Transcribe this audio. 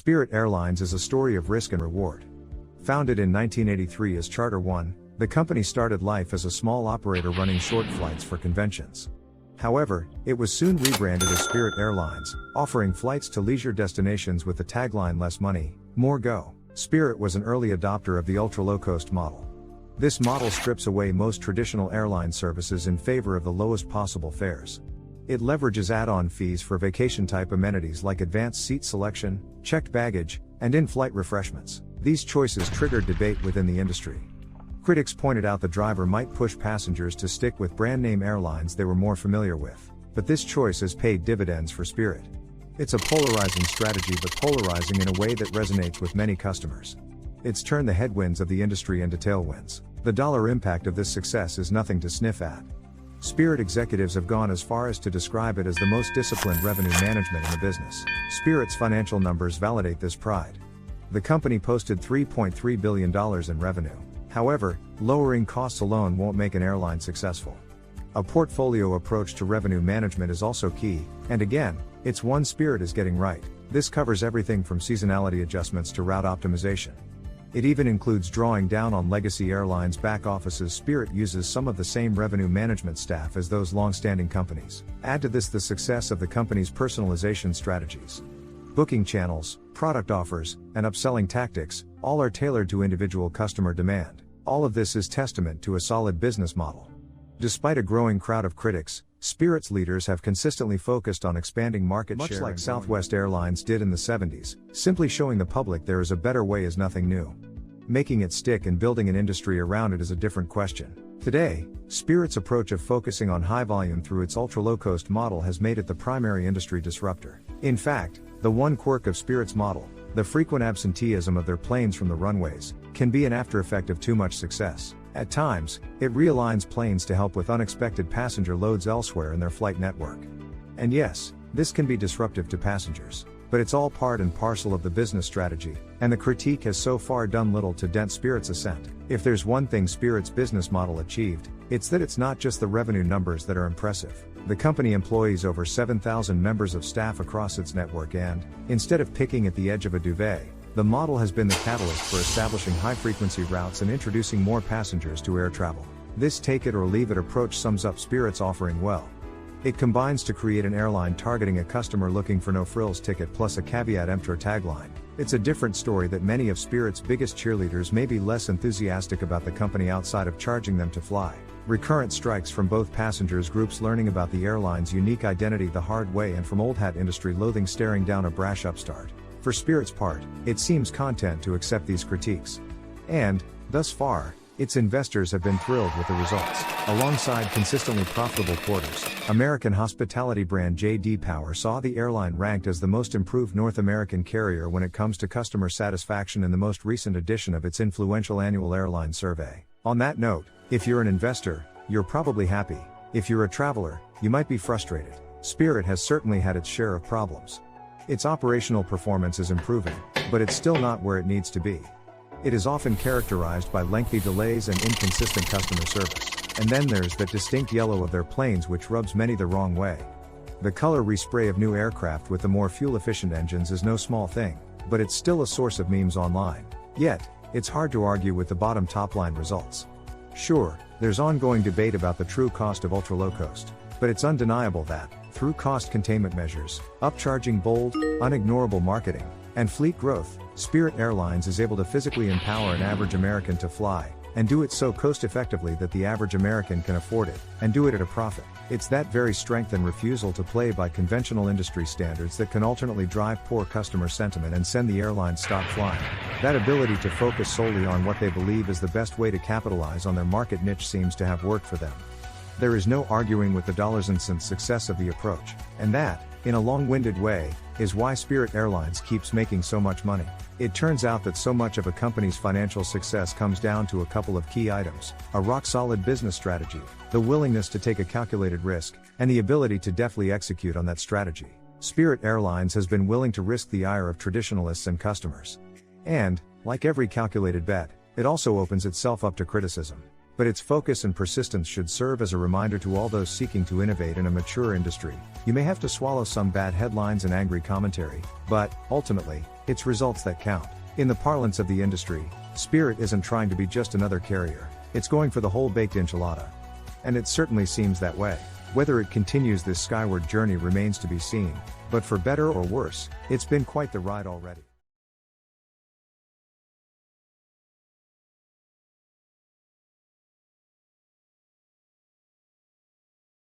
Spirit Airlines is a story of risk and reward. Founded in 1983 as Charter One, the company started life as a small operator running short flights for conventions. However, it was soon rebranded as Spirit Airlines, offering flights to leisure destinations with the tagline "Less money, more go." Spirit was an early adopter of the ultra-low-cost model. This model strips away most traditional airline services in favor of the lowest possible fares. It leverages add-on fees for vacation-type amenities like advanced seat selection, checked baggage, and in-flight refreshments. These choices triggered debate within the industry. Critics pointed out the driver might push passengers to stick with brand-name airlines they were more familiar with. But this choice has paid dividends for Spirit. It's a polarizing strategy, but polarizing in a way that resonates with many customers. It's turned the headwinds of the industry into tailwinds. The dollar impact of this success is nothing to sniff at. Spirit executives have gone as far as to describe it as the most disciplined revenue management in the business. Spirit's financial numbers validate this pride. The company posted $3.3 billion in revenue. However, lowering costs alone won't make an airline successful. A portfolio approach to revenue management is also key, and again, it's one Spirit is getting right. This covers everything from seasonality adjustments to route optimization. It even includes drawing down on legacy airlines' back offices. Spirit uses some of the same revenue management staff as those long-standing companies. Add to this the success of the company's personalization strategies. Booking channels, product offers, and upselling tactics, all are tailored to individual customer demand. All of this is testament to a solid business model. Despite a growing crowd of critics, Spirit's leaders have consistently focused on expanding market share, much like Southwest Airlines did in the 70s. Simply showing the public there is a better way is nothing new. Making it stick and building an industry around it is a different question. Today, Spirit's approach of focusing on high volume through its ultra-low-cost model has made it the primary industry disruptor. In fact, the one quirk of Spirit's model, the frequent absenteeism of their planes from the runways, can be an after-effect of too much success. At times, it realigns planes to help with unexpected passenger loads elsewhere in their flight network. And yes, this can be disruptive to passengers. But it's all part and parcel of the business strategy, and the critique has so far done little to dent Spirit's ascent. If there's one thing Spirit's business model achieved, it's that it's not just the revenue numbers that are impressive. The company employs over 7,000 members of staff across its network, and, instead of picking at the edge of a duvet, the model has been the catalyst for establishing high-frequency routes and introducing more passengers to air travel. This take-it-or-leave-it approach sums up Spirit's offering well. It combines to create an airline targeting a customer looking for no-frills ticket plus a caveat emptor tagline. It's a different story that many of Spirit's biggest cheerleaders may be less enthusiastic about the company outside of charging them to fly. Recurrent strikes from both passengers groups learning about the airline's unique identity the hard way, and from old-hat industry loathing staring down a brash upstart. For Spirit's part, it seems content to accept these critiques. And, thus far, its investors have been thrilled with the results. Alongside consistently profitable quarters, American hospitality brand J.D. Power saw the airline ranked as the most improved North American carrier when it comes to customer satisfaction in the most recent edition of its influential annual airline survey. On that note, if you're an investor, you're probably happy. If you're a traveler, you might be frustrated. Spirit has certainly had its share of problems. Its operational performance is improving, but it's still not where it needs to be. It is often characterized by lengthy delays and inconsistent customer service. And then there's that distinct yellow of their planes which rubs many the wrong way. The color respray of new aircraft with the more fuel-efficient engines is no small thing, but it's still a source of memes online. Yet, it's hard to argue with the bottom top-line results. Sure, there's ongoing debate about the true cost of ultra-low-cost, but it's undeniable that, through cost containment measures, upcharging bold, unignorable marketing, and fleet growth, Spirit Airlines is able to physically empower an average American to fly, and do it so cost-effectively that the average American can afford it, and do it at a profit. It's that very strength and refusal to play by conventional industry standards that can alternately drive poor customer sentiment and send the airlines stop flying. That ability to focus solely on what they believe is the best way to capitalize on their market niche seems to have worked for them. There is no arguing with the dollars and cents success of the approach, and that, in a long-winded way, is why Spirit Airlines keeps making so much money. It turns out that so much of a company's financial success comes down to a couple of key items: a rock-solid business strategy, the willingness to take a calculated risk, and the ability to deftly execute on that strategy. Spirit Airlines has been willing to risk the ire of traditionalists and customers. And, like every calculated bet, it also opens itself up to criticism. But its focus and persistence should serve as a reminder to all those seeking to innovate in a mature industry. You may have to swallow some bad headlines and angry commentary, but, ultimately, it's results that count. In the parlance of the industry, Spirit isn't trying to be just another carrier, it's going for the whole baked enchilada. And it certainly seems that way. Whether it continues this skyward journey remains to be seen, but for better or worse, it's been quite the ride already.